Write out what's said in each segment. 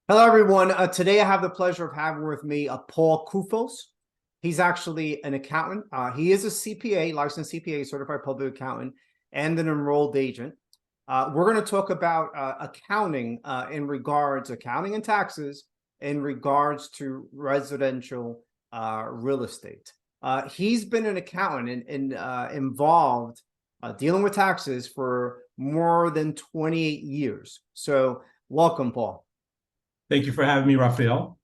Hello, everyone. Today I have the pleasure of having with me Paul Koufos. He's actually an accountant. He is a CPA, licensed CPA, certified public accountant, and an enrolled agent. We're going to talk about accounting accounting and taxes in regards to residential real estate. He's been an accountant and involved dealing with taxes for more than 28 years. So welcome, Paul. Thank you for having me, Raphael.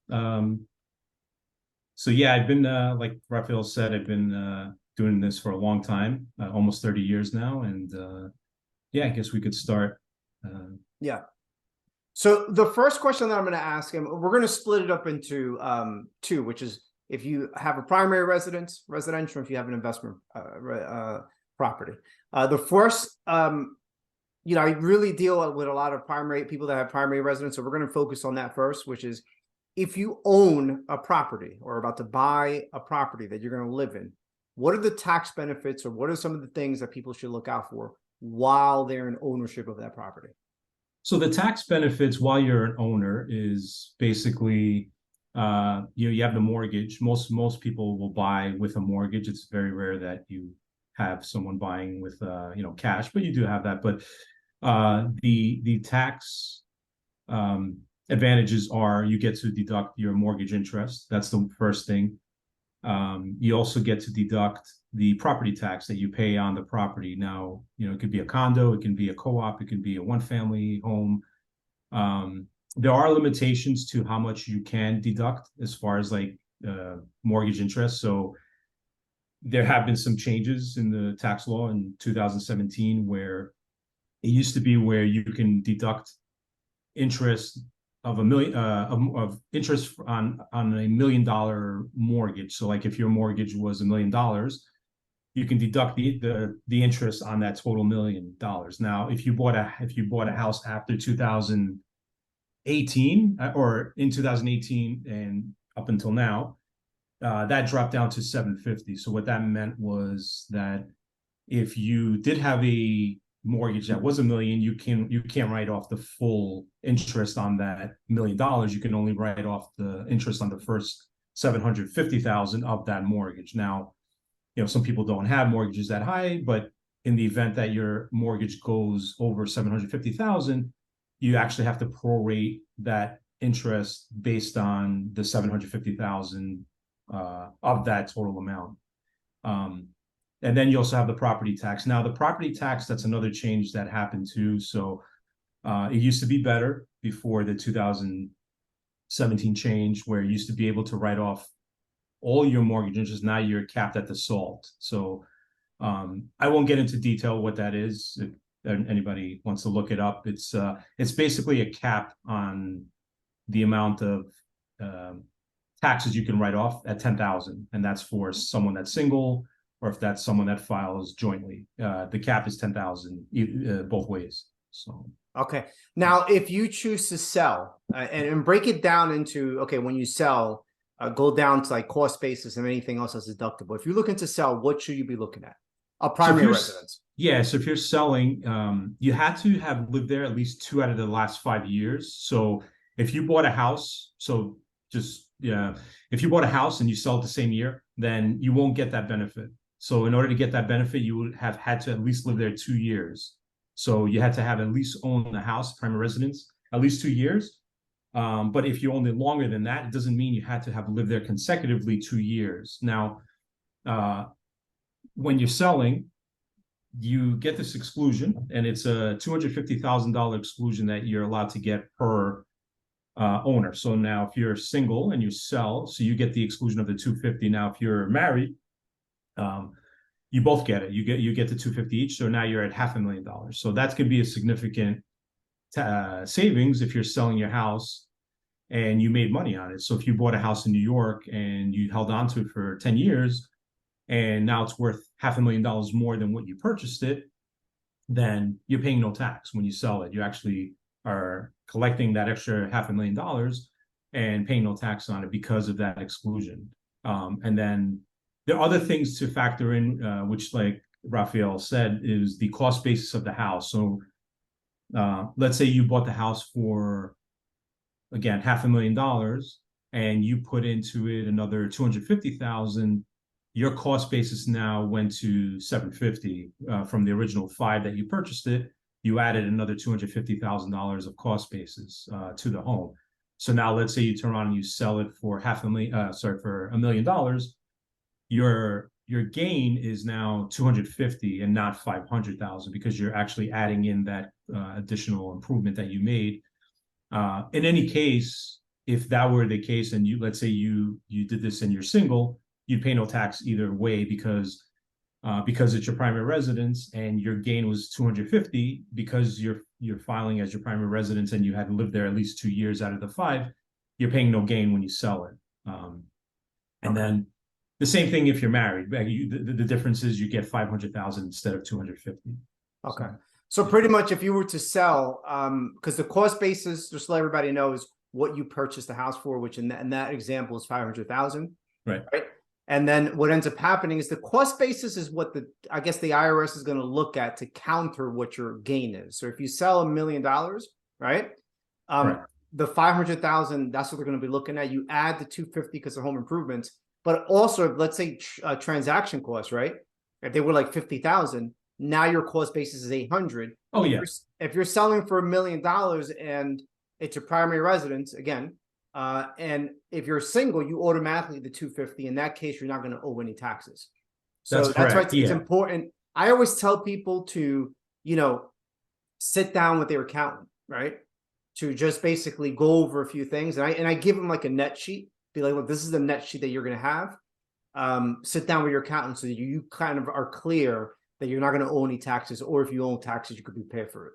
So yeah, I've been like Raphael said, I've been doing this for a long time, almost 30 years now, and yeah, I guess we could start. Yeah. So the first question that I'm going to ask him, we're going to split it up into two, which is if you have a primary residential, if you have an investment property. The first, I really deal with a lot of primary people that have primary residence. So we're going to focus on that first, which is if you own a property or about to buy a property that you're going to live in, what are the tax benefits or what are some of the things that people should look out for while they're in ownership of that property? So the tax benefits while you're an owner is basically you have the mortgage. Most people will buy with a mortgage. It's very rare that you have someone buying with cash, but you do have that. But the tax advantages are you get to deduct your mortgage interest. That's the first thing. You also get to deduct the property tax that you pay on the property. Now, it could be a condo, it can be a co-op, it can be a one-family home. There are limitations to how much you can deduct as far as like mortgage interest. So there have been some changes in the tax law in 2017 where it used to be where you can deduct interest of interest on $1 million mortgage. So like if your mortgage was $1 million, you can deduct the interest on that total $1 million. Now, if you bought a house after 2018 or in 2018 and up until now, that dropped down to 750. So what that meant was that if you did have a mortgage that was $1 million, you can't write off the full interest on that $1 million. You can only write off the interest on the first 750,000 of that mortgage. Now, some people don't have mortgages that high, but in the event that your mortgage goes over 750,000, you actually have to prorate that interest based on the 750,000 of that total amount. And then you also have the property tax. Now, the property tax, that's another change that happened too. So it used to be better before the 2017 change, where you used to be able to write off all your mortgage interest. Now you're capped at the SALT. So I won't get into detail what that is. If anybody wants to look it up, it's basically a cap on the amount of taxes you can write off at 10,000, and that's for someone that's single, or if that's someone that files jointly. The cap is 10,000 both ways. So okay. Now, if you choose to sell and break it down into, okay, when you sell, go down to like cost basis and anything else that's deductible. If you're looking to sell, what should you be looking at? A primary residence. Yeah. So if you're selling, you had to have lived there at least 2 out of the last 5 years. So if you bought a house, if you bought a house and you sell it the same year, then you won't get that benefit. So in order to get that benefit, you would have had to at least live there 2 years. So you had to have at least owned the house, primary residence, at least 2 years. But if you owned it longer than that, it doesn't mean you had to have lived there consecutively 2 years. Now, when you're selling, you get this exclusion, and it's a $250,000 exclusion that you're allowed to get per owner. So now if you're single and you sell, so you get the exclusion of the 250. Now, if you're married, you both get it. You get the 250 each. So now you're at $500,000. So that could be a significant savings if you're selling your house and you made money on it. So if you bought a house in New York and you held on to it for 10 years and now it's worth $500,000 more than what you purchased it, then you're paying no tax when you sell it. You actually are collecting that extra $500,000 and paying no tax on it because of that exclusion. And then there are other things to factor in, which, like Raphael said, is the cost basis of the house. So let's say you bought the house for again, $500,000, and you put into it another 250,000, your cost basis now went to 750 from the original 5 that you purchased it. You added another $250,000 of cost basis to the home. So now let's say you turn around and you sell it for for $1 million. Your gain is now 250 and not 500,000 because you're actually adding in that additional improvement that you made. In any case, if that were the case, and let's say you did this and you're single, you'd pay no tax either way because it's your primary residence and your gain was 250 because you're filing as your primary residence and you had lived there at least 2 years out of the 5. You're paying no gain when you sell it. And then the same thing if you're married. The difference is you get 500,000 instead of 250. Okay. So pretty much if you were to sell, because the cost basis, just to let everybody know, is what you purchased the house for, which in that example is 500,000. Right. And then what ends up happening is the cost basis is what I guess the IRS is going to look at to counter what your gain is. So if you sell $1 million, right? The 500,000, that's what they're going to be looking at. You add the 250 because of home improvements, but also let's say transaction costs, right? If they were like 50,000, now your cost basis is 800. Oh yeah. If you're selling for $1 million and it's your primary residence again, and if you're single, you automatically the 250. In that case, you're not going to owe any taxes. So that's why it's important. I always tell people to, sit down with their accountant, right? To just basically go over a few things. And I give them like a net sheet. Be like, look, this is the net sheet that you're going to have. Sit down with your accountant so that you kind of are clear that you're not going to owe any taxes, or if you owe taxes, you could be paid for it.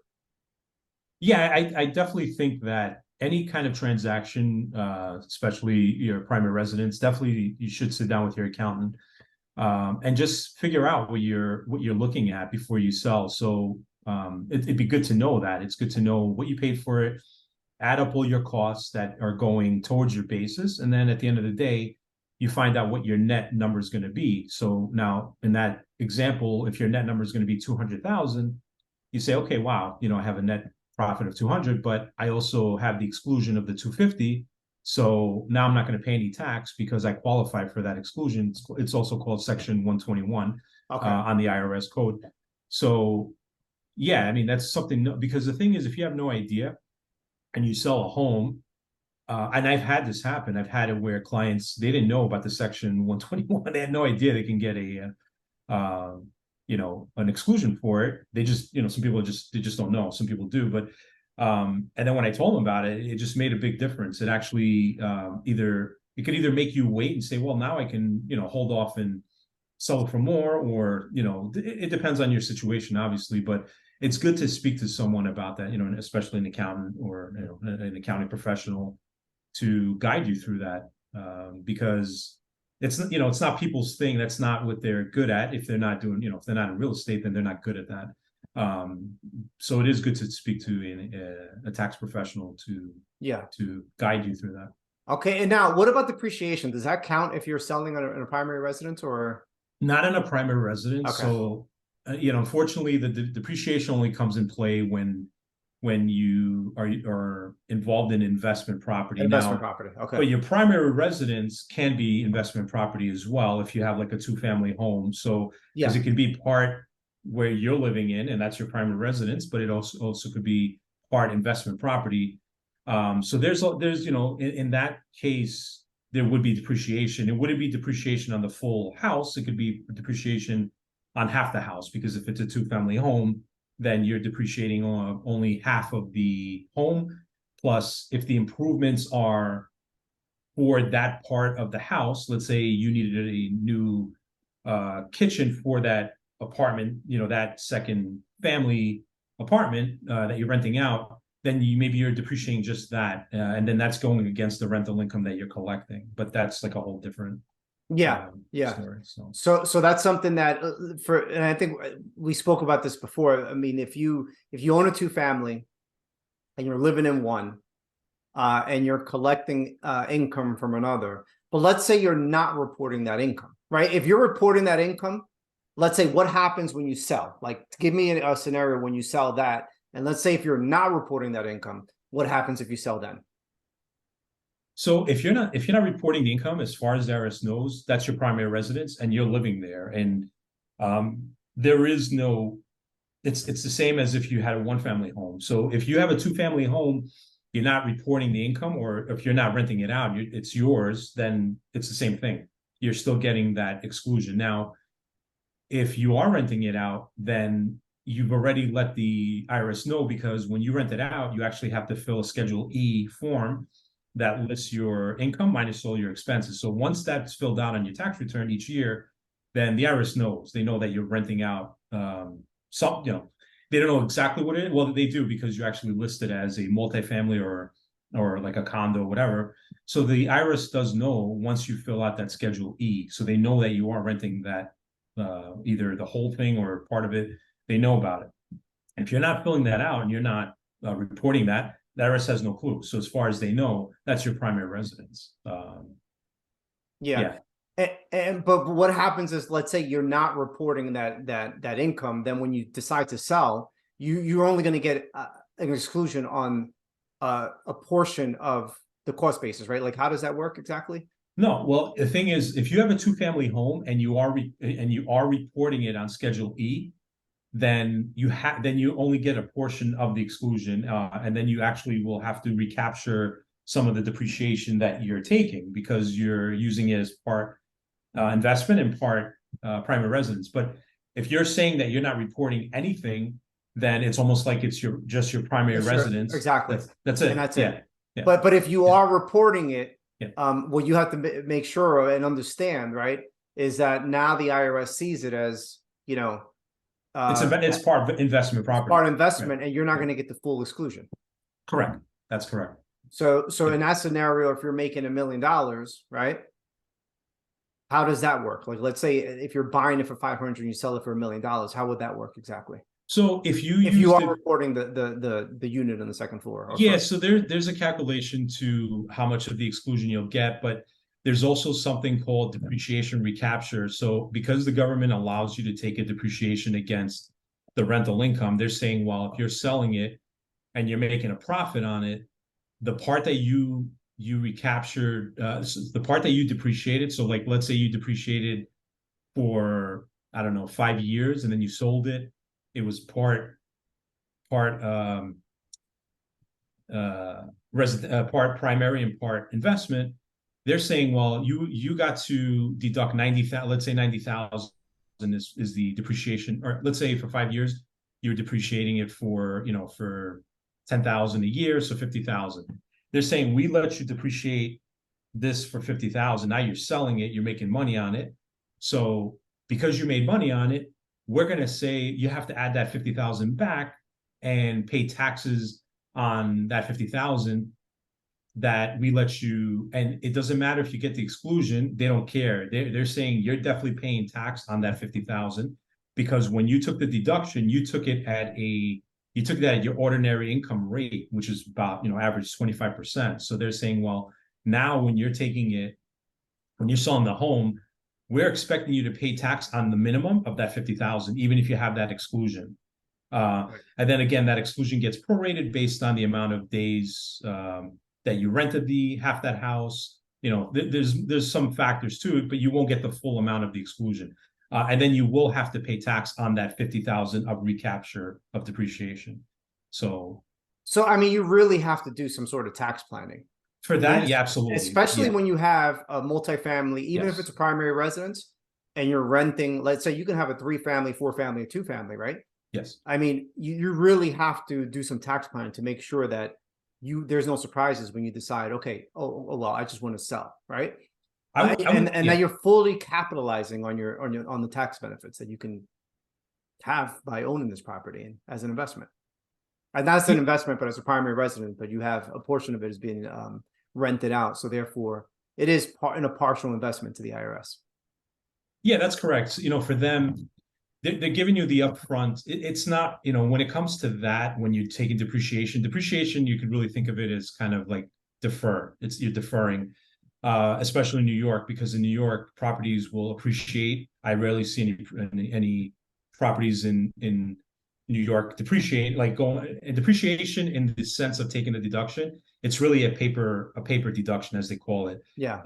Yeah, I definitely think that any kind of transaction, especially your primary residence, definitely you should sit down with your accountant and just figure out what you're looking at before you sell. So it'd be good to know that. It's good to know what you paid for it, add up all your costs that are going towards your basis, and then at the end of the day, you find out what your net number is going to be. So now in that example, if your net number is going to be 200,000, you say, okay, wow, I have a net profit of 200, but I also have the exclusion of the 250. So now I'm not going to pay any tax because I qualify for that exclusion. It's also called Section 121 on the IRS code. So yeah, I mean, that's something, because the thing is, if you have no idea and you sell a home, and I've had this happen. I've had it where clients, they didn't know about the Section 121. They had no idea they can get an exclusion for it. They just, some people they just don't know. Some people do, but and then when I told them about it, it just made a big difference. It actually it could either make you wait and say, well, now I can, hold off and sell it for more, or, it depends on your situation, obviously, but it's good to speak to someone about that, especially an accountant or, an accounting professional to guide you through that, because it's not people's thing. That's not what they're good at. If they're not doing, if they're not in real estate, then they're not good at that. So it is good to speak to a tax professional to guide you through that. Okay. And now what about depreciation? Does that count if you're selling in a primary residence or? Not in a primary residence. Okay. So, unfortunately, the depreciation only comes in play when you are involved in investment property. Property. Okay. But your primary residence can be investment property as well if you have like a 2-family home. So because it could be part where you're living in, and that's your primary residence, but it also could be part investment property. So there's in that case, there would be depreciation. It wouldn't be depreciation on the full house. It could be depreciation on half the house, because if it's a 2-family home, then you're depreciating on only half of the home. Plus, if the improvements are for that part of the house, let's say you needed a new kitchen for that apartment, that second family apartment that you're renting out, then maybe you're depreciating just that. And then that's going against the rental income that you're collecting. But that's like a whole different story. So that's something that and I think we spoke about this before. I mean, if you own a 2-family and you're living in one, and you're collecting income from another, but let's say you're not reporting that income, right? If you're reporting that income, let's say what happens when you sell? Like, give me a scenario when you sell that, and let's say if you're not reporting that income, what happens if you sell then? So if you're not reporting the income, as far as the IRS knows, that's your primary residence and you're living there. And there is no, it's the same as if you had a one-family home. So if you have a two-family home, you're not reporting the income, or if you're not renting it out, it's yours, then it's the same thing. You're still getting that exclusion. Now, if you are renting it out, then you've already let the IRS know, because when you rent it out, you actually have to fill a Schedule E form that lists your income minus all your expenses. So once that's filled out on your tax return each year, then the IRS knows. They know that you're renting out some, they don't know exactly what it is. Well, they do, because you're actually listed as a multifamily or like a condo, whatever. So the IRS does know once you fill out that Schedule E. So they know that you are renting that, either the whole thing or part of it. They know about it. If you're not filling that out and you're not reporting that, the IRS has no clue. So as far as they know, that's your primary residence. Yeah. Yeah. But what happens is, let's say you're not reporting that income, then when you decide to sell, you're only going to get an exclusion on a portion of the cost basis, right? Like, how does that work exactly? No, well, the thing is, if you have a two-family home and you are reporting it on Schedule E, then you only get a portion of the exclusion, and then you actually will have to recapture some of the depreciation that you're taking, because you're using it as part investment and part primary residence. But if you're saying that you're not reporting anything, then it's almost like it's just your primary residence. Exactly. That's it. And that's yeah. it. Yeah. But if you are reporting it, Yeah. what you have to make sure of and understand, right, is that now the IRS sees it as, It's part of investment property. part investment, Right. and you're not going to get the full exclusion. Correct. That's correct. So in that scenario, if you're making $1 million, right? How does that work? Like, let's say if you're buying it for 500 and you sell it for $1 million, how would that work exactly? So if you are reporting the unit on the second floor. Yeah, so there's a calculation to how much of the exclusion you'll get, but there's also something called depreciation recapture. So because the government allows you to take a depreciation against the rental income, they're saying, well, if you're selling it and you're making a profit on it, the part that you recaptured, the part that you depreciated. So like, let's say you depreciated for, I don't know, 5 years, and then you sold it. It was part part primary and part investment. They're saying, well, you got to deduct 90,000. Let's say 90,000 is the depreciation, or let's say for 5 years you're depreciating it for for 10,000 a year, so 50,000. They're saying, we let you depreciate this for 50,000. Now you're selling it, you're making money on it. So because you made money on it, we're going to say you have to add that 50,000 back and pay taxes on that 50,000 that we let you. And it doesn't matter if you get the exclusion, they don't care. They're saying you're definitely paying tax on that 50,000, because when you took the deduction, you took that at your ordinary income rate, which is about, average 25%. So they're saying, well, now when you're selling the home, we're expecting you to pay tax on the minimum of that 50,000, even if you have that exclusion. And then again, that exclusion gets prorated based on the amount of days that you rented half that house. There's some factors to it, but you won't get the full amount of the exclusion. And then you will have to pay tax on that 50,000 of recapture of depreciation. So I mean, you really have to do some sort of tax planning for that. Yeah, absolutely. Especially when you have a multifamily, even if it's a primary residence and you're renting, let's say you can have a 3-family, 4-family, or 2-family, right? Yes. I mean, you really have to do some tax planning to make sure that there's no surprises when you decide, okay, oh well, I just want to sell, right? And now you're fully capitalizing on the tax benefits that you can have by owning this property and as an investment. And that's an investment, but as a primary resident, but you have a portion of it is being rented out. So therefore, it is a partial investment to the IRS. Yeah, that's correct. For them, they're giving you the upfront. It's not, when it comes to that, when you're taking depreciation, you could really think of it as kind of like defer. You're deferring, especially in New York, because in New York, properties will appreciate. I rarely see any properties in New York depreciate, like going depreciation in the sense of taking a deduction. It's really a paper deduction, as they call it. Yeah.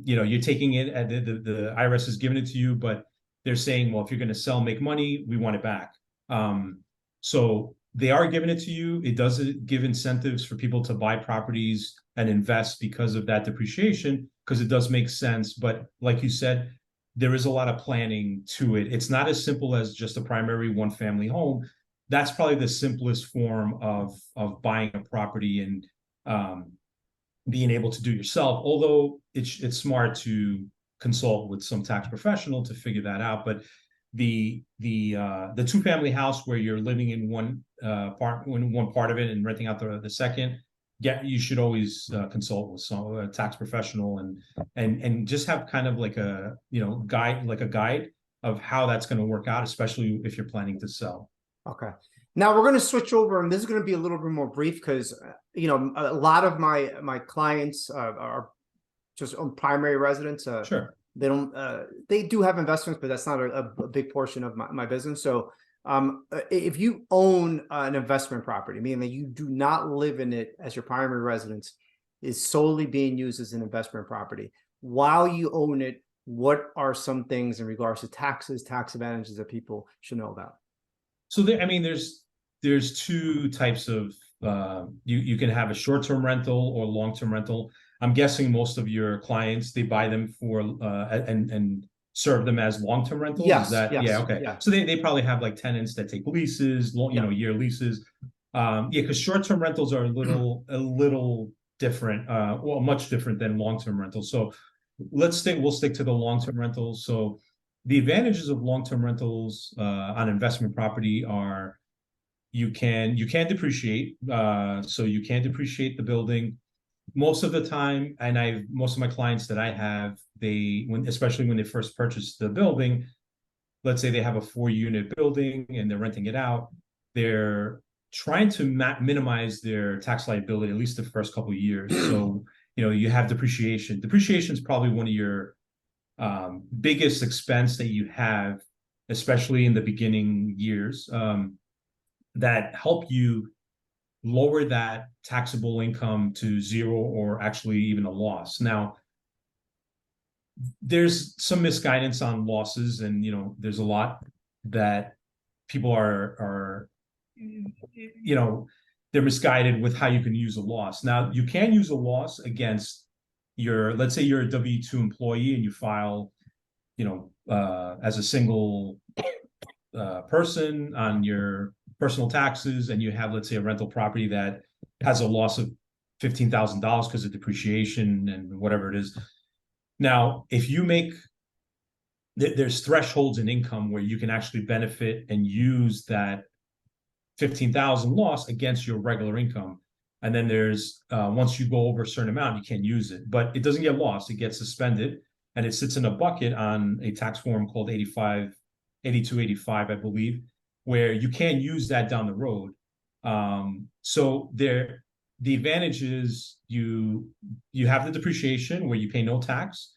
You're taking it, the IRS is giving it to you, but they're saying, well, if you're going to sell, make money, we want it back. So they are giving it to you. It does give incentives for people to buy properties and invest because of that depreciation, because it does make sense. But like you said, there is a lot of planning to it. It's not as simple as just a primary one family home. That's probably the simplest form of buying a property and being able to do yourself. Although it's smart to consult with some tax professional to figure that out. But the two family house where you're living in one part of it and renting out the second, you should always consult with a tax professional and just have kind of like a guide of how that's going to work out, especially if you're planning to sell. Okay. Now we're going to switch over, and this is going to be a little bit more brief because a lot of my clients are just primary residents. Sure. They don't. They do have investments, but that's not a big portion of my business. So, if you own an investment property, meaning that you do not live in it as your primary residence, is solely being used as an investment property while you own it, what are some things in regards to taxes, tax advantages that people should know about? So there's two types of you can have a short-term rental or long-term rental. I'm guessing most of your clients, they buy them for and serve them as long-term rentals. Yes, Is that yes, yeah, okay. yeah. So they probably have like tenants that take leases, year leases. Yeah, because short-term rentals are a little different, well, much different than long-term rentals. So we'll stick to the long-term rentals. So the advantages of long-term rentals on investment property are you can depreciate. So you can depreciate the building most of the time. And most of my clients that I have, especially when they first purchase the building, let's say they have a 4-unit building and they're renting it out, they're trying to minimize their tax liability at least the first couple of years. So you have depreciation. Depreciation is probably one of your biggest expense that you have, especially in the beginning years, that help you lower that taxable income to zero or actually even a loss. Now, there's some misguidance on losses, and there's a lot that people are they're misguided with how you can use a loss. Now, you can use a loss against let's say you're a W-2 employee and you file as a single person on your personal taxes, and you have, let's say, a rental property that has a loss of $15,000 because of depreciation and whatever it is. Now, if you there's thresholds in income where you can actually benefit and use that 15,000 loss against your regular income. And then there's once you go over a certain amount, you can't use it, but it doesn't get lost. It gets suspended, and it sits in a bucket on a tax form called 8285, I believe, where you can use that down the road. So the advantage is you have the depreciation where you pay no tax.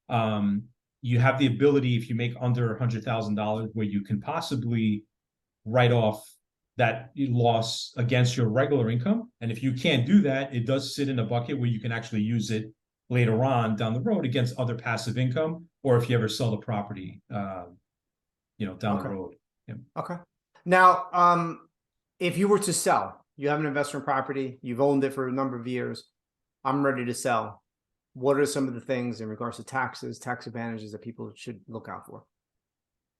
You have the ability, if you make under $100,000, where you can possibly write off that loss against your regular income. And if you can't do that, it does sit in a bucket where you can actually use it later on down the road against other passive income, or if you ever sell the property, down the road. Yeah. Okay. Now, if you were to sell, you have an investment property, you've owned it for a number of years, I'm ready to sell. What are some of the things in regards to taxes, tax advantages that people should look out for?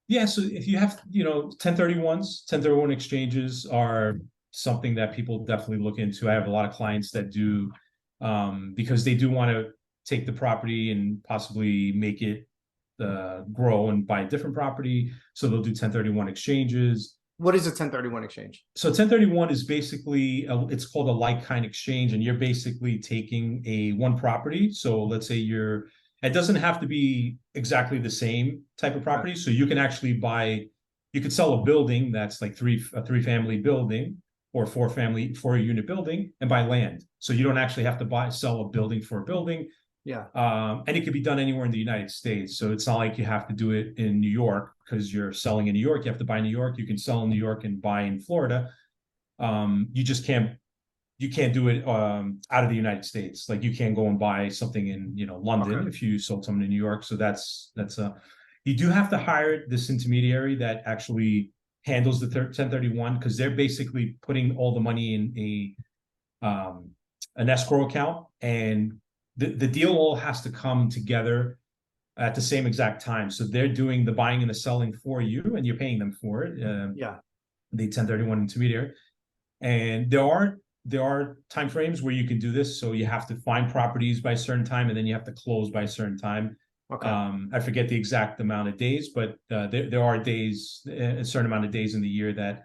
Yeah, so if you have, 1031 exchanges are something that people definitely look into. I have a lot of clients that do, because they do want to take the property and possibly make it grow and buy a different property. So they'll do 1031 exchanges. What is a 1031 exchange? So 1031 is basically, it's called a like-kind exchange, and you're basically taking one property. So let's say it doesn't have to be exactly the same type of property. So you can actually you could sell a building that's like a 3-family building or 4-unit building and buy land. So you don't actually have to sell a building for a building. Yeah. And it could be done anywhere in the United States. So it's not like you have to do it in New York because you're selling in New York. You have to buy in New York. You can sell in New York and buy in Florida. You just can't do it out of the United States. Like you can't go and buy something in London Okay. if you sold something in New York. So that's you do have to hire this intermediary that actually handles the 1031 because they're basically putting all the money in an escrow account, and the deal all has to come together at the same exact time. So they're doing the buying and the selling for you, and you're paying them for it. Yeah. The 1031 intermediary, and there are time frames where you can do this. So you have to find properties by a certain time, and then you have to close by a certain time. Okay. I forget the exact amount of days, but there are days, a certain amount of days in the year that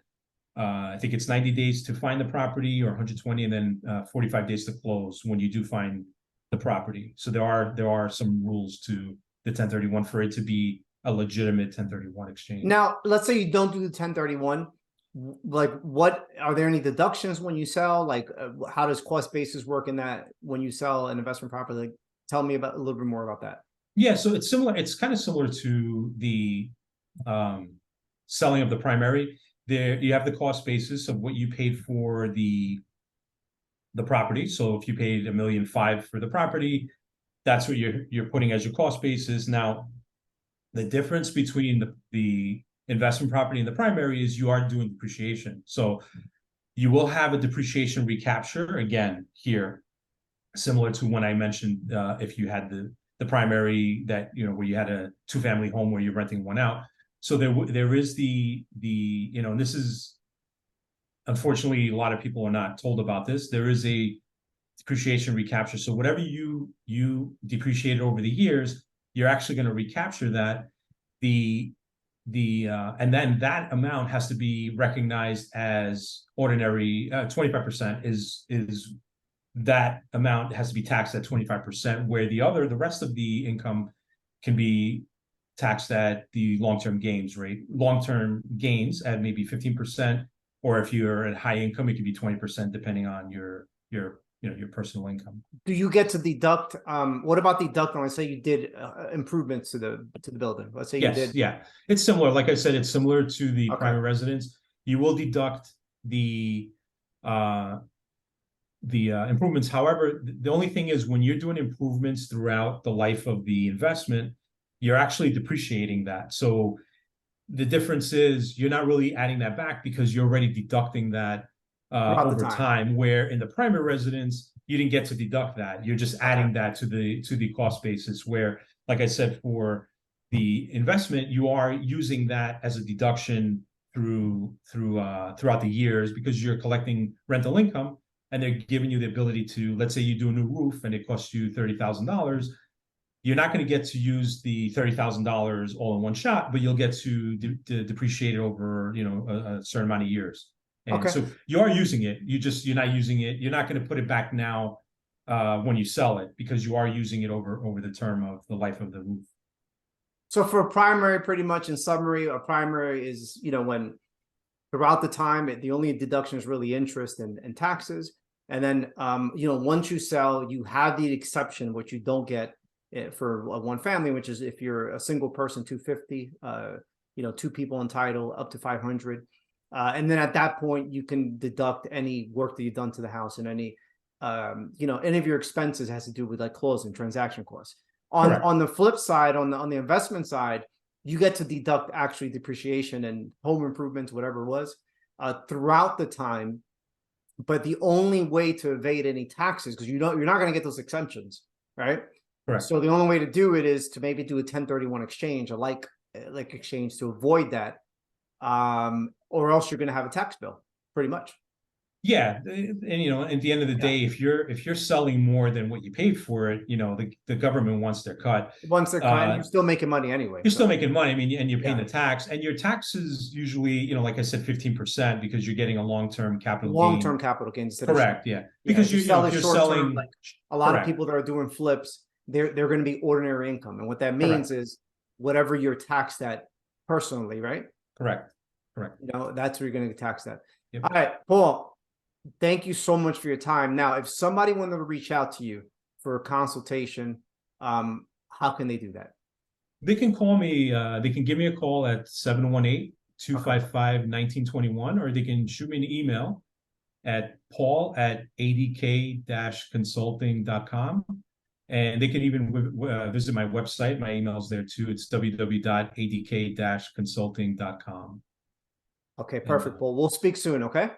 I think it's 90 days to find the property or 120, and then 45 days to close when you do find the property. So there are some rules to the 1031 for it to be a legitimate 1031 exchange. Now, let's say you don't do the 1031. Like, what are there any deductions when you sell? Like, how does cost basis work in that when you sell an investment property? Like, tell me about a little bit more about that. Yeah, so it's similar. It's kind of similar to the selling of the primary. There, you have the cost basis of what you paid for the property. So if you paid $1.5 million for the property, that's what you're putting as your cost basis. Now, the difference between the investment property and the primary is you are doing depreciation. So you will have a depreciation recapture again here, similar to when I mentioned if you had the primary that where you had a 2-family home where you're renting one out. So there is and this is unfortunately a lot of people are not told about this. There is a depreciation recapture. So whatever you depreciated over the years, you're actually going to recapture that. And then that amount has to be recognized as ordinary. 25% is that amount has to be taxed at 25%, where the rest of the income can be taxed at the long-term gains rate. Long-term gains at maybe 15%, or if you're at high income, it could be 20%, depending on your personal income. Do you get to deduct? What about deducting? Let's say you did improvements to the building. Let's say you did. Yeah, it's similar. Like I said, it's similar to the Okay. primary residence. You will deduct the improvements. However, the only thing is when you're doing improvements throughout the life of the investment, you're actually depreciating that. So the difference is you're not really adding that back because you're already deducting that over time. Where in the primary residence, you didn't get to deduct that. You're just adding that to the cost basis. Where, like I said, for the investment, you are using that as a deduction throughout the years because you're collecting rental income. And they're giving you the ability to, let's say you do a new roof and it costs you $30,000. You're not going to get to use the $30,000 all in one shot, but you'll get to depreciate it over, a certain amount of years. And so you are using it. You're not using it. You're not going to put it back now when you sell it because you are using it over the term of the life of the roof. So for a primary, pretty much in summary, a primary is, when throughout the time, the only deduction is really interest and taxes. And then, once you sell, you have the exception, which you don't get for one family, which is if you're a single person, 250, 2 people in title, up to 500. And then at that point, you can deduct any work that you've done to the house and any of your expenses has to do with like closing transaction costs. On the flip side, on the investment side, you get to deduct actually depreciation and home improvements, whatever it was, throughout the time. But the only way to evade any taxes, because you're not going to get those exemptions, right? Correct. So the only way to do it is to maybe do a 1031 exchange, a like exchange to avoid that, or else you're going to have a tax bill, pretty much. Yeah, and at the end of the day, if you're selling more than what you paid for it, the government wants their cut. Once they're cut, you're still making money anyway. You're still making money. I mean, and you're paying the tax, and your taxes usually, like I said, 15% because you're getting a long-term capital gain. Correct. Yeah, because you're selling. Like a lot of people that are doing flips, they're going to be ordinary income, and what that means is whatever you're taxed at personally, right? Correct. That's where you're going to get taxed at. Yep. All right, Paul. Thank you so much for your time. Now, if somebody wanted to reach out to you for a consultation, how can they do that? They can call me, they can give me a call at 718-255-1921, or they can shoot me an email at paul@adk-consulting.com. And they can even visit my website. My email's there too. It's www.adk-consulting.com. Okay, perfect. Well, we'll speak soon, okay?